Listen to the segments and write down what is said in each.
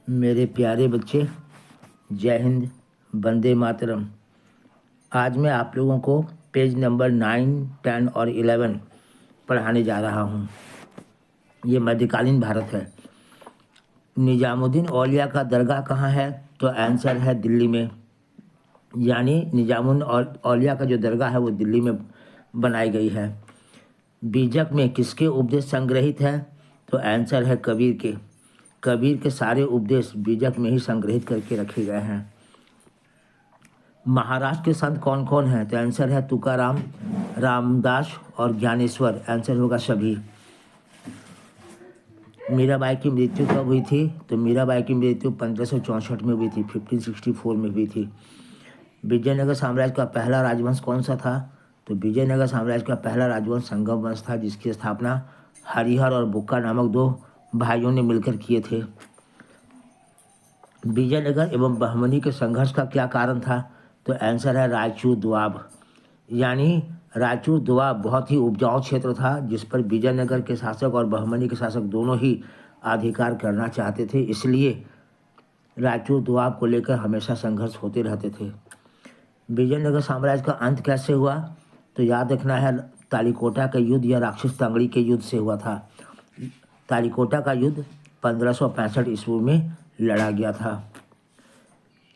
मेरे प्यारे बच्चे, जय हिंद, वंदे मातरम। आज मैं आप लोगों को पेज नंबर 9, 10 और 11 पढ़ाने जा रहा हूँ। ये मध्यकालीन भारत है। निजामुद्दीन औलिया का दरगाह कहाँ है? तो आंसर है दिल्ली में। यानी निजामुद्दीन औलिया का जो दरगाह है वो दिल्ली में बनाई गई है। बीजक में किसके उपदेश संग्रहित है? तो आंसर है कबीर के। कबीर के सारे उपदेश बीजक में ही संग्रहित करके रखे गए हैं। महाराष्ट्र के संत कौन कौन हैं? तो आंसर है तुकाराम, रामदास और ज्ञानेश्वर। आंसर होगा सभी। मीराबाई की मृत्यु कब हुई थी? तो मीराबाई की मृत्यु 1564 में हुई थी, 1564 में हुई थी। विजयनगर साम्राज्य का पहला राजवंश कौन सा था? तो विजयनगर साम्राज्य का पहला राजवंश संगम वंश था, जिसकी स्थापना हरिहर और बुक्का नामक दो भाइयों ने मिलकर किए थे। विजयनगर एवं बहमनी के संघर्ष का क्या कारण था? तो आंसर है रायचूर दोआब। यानी रायचूर दोआब बहुत ही उपजाऊ क्षेत्र था, जिस पर विजयनगर के शासक और बहमनी के शासक दोनों ही अधिकार करना चाहते थे। इसलिए रायचूर दोआब को लेकर हमेशा संघर्ष होते रहते थे। विजयनगर साम्राज्य का अंत कैसे हुआ? तो याद रखना है, तालीकोटा का युद्ध या राक्षस तंगड़ी के युद्ध से हुआ था। तालीकोटा का युद्ध 1565 ईस्वी में लड़ा गया था।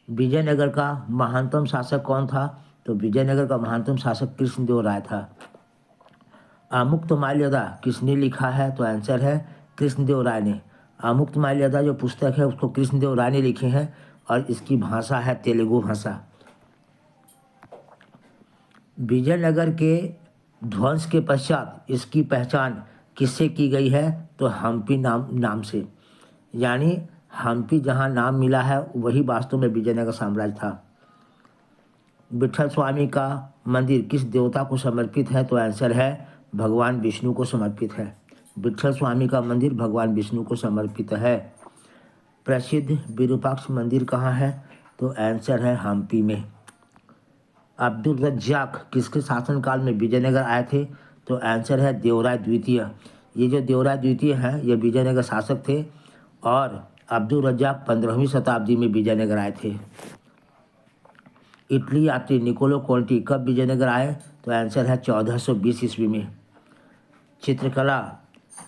विजयनगर का महानतम शासक कौन था? तो विजयनगर का महानतम शासक कृष्णदेव राय था। अमुक्तमाल्यदा किसने लिखा है? तो आंसर है कृष्णदेव राय ने। अमुक्तमाल्यदा जो पुस्तक है उसको कृष्णदेव राय ने लिखे हैं और इसकी भाषा है तेलुगु भाषा। विजयनगर के ध्वंस के पश्चात इसकी पहचान किससे की गई है? तो हम्पी नाम से। यानी हम्पी जहाँ नाम मिला है वही वास्तव में विजयनगर साम्राज्य था। विट्ठल स्वामी का मंदिर किस देवता को समर्पित है? तो आंसर है भगवान विष्णु को समर्पित है। विट्ठल स्वामी का मंदिर भगवान विष्णु को समर्पित है। प्रसिद्ध विरूपाक्ष मंदिर कहाँ है? तो आंसर है हम्पी में। अब्दुल रज्जाक किसके शासनकाल में विजयनगर आए थे? तो आंसर है देवराय द्वितीय। ये जो देवराय द्वितीय हैं ये विजयनगर शासक थे और अब्दुल रज्जाक 15वीं शताब्दी में विजयनगर आए थे। इटली यात्री निकोलो कोल्टी कब विजयनगर आए? तो आंसर है 1420 ईस्वी में। चित्रकला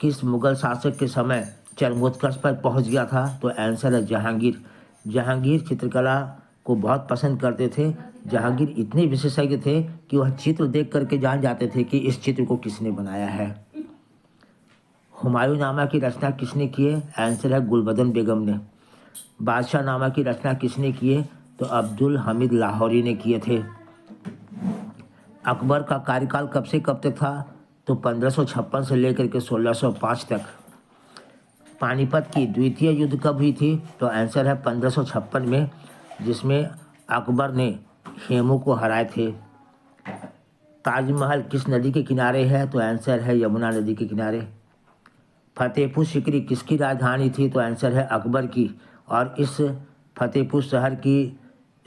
किस मुगल शासक के समय चरमोत्कर्ष पर पहुंच गया था? तो आंसर है जहांगीर। जहांगीर चित्रकला को बहुत पसंद करते थे। जहांगीर इतने विशेषज्ञ थे कि वह चित्र देख करके जान जाते थे कि इस चित्र को किसने बनाया है। हुमायूं नामा की रचना किसने की है? आंसर है गुलबदन बेगम ने। बादशाह नामा की रचना किसने की है? तो अब्दुल हमीद लाहौरी ने किए थे। अकबर का कार्यकाल कब से कब तक था? तो 1556 से लेकर के 1605 तक। पानीपत की द्वितीय युद्ध कब हुई थी? तो आंसर है 1556 में, जिसमें अकबर ने हेमू को हराए थे। ताजमहल किस नदी के किनारे है? तो आंसर है यमुना नदी के किनारे। फतेहपुर सिकरी किसकी राजधानी थी? तो आंसर है अकबर की, और इस फतेहपुर शहर की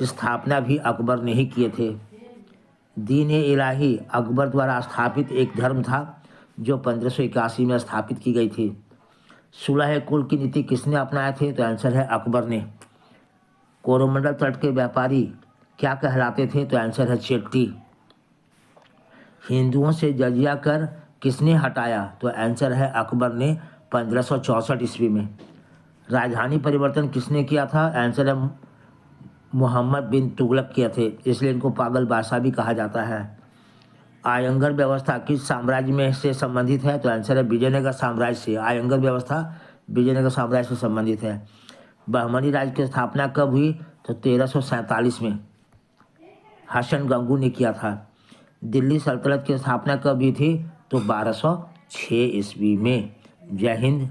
स्थापना भी अकबर ने ही किए थे। दीन-ए-इलाही अकबर द्वारा स्थापित एक धर्म था जो 1581 में स्थापित की गई थी। सुलह कुल की नीति किसने अपनाए थे? तो आंसर है अकबर ने। कोरोमंडल तट के व्यापारी क्या कहलाते थे? तो आंसर है चेट्टी। हिंदुओं से जजिया कर किसने हटाया? तो आंसर है अकबर ने 1564 ईस्वी में। राजधानी परिवर्तन किसने किया था? आंसर है मोहम्मद बिन तुगलक किए थे, इसलिए इनको पागल बादशाह भी कहा जाता है। आयंगर व्यवस्था किस साम्राज्य में से संबंधित है? तो आंसर है विजयनगर साम्राज्य से। आयंगर व्यवस्था विजयनगर साम्राज्य से संबंधित है। बहमनी राज्य की स्थापना कब हुई? तो 1347 में हसन गंगू ने किया था। दिल्ली सल्तनत की स्थापना कब हुई थी? तो 1206 ईस्वी में। जय हिंद,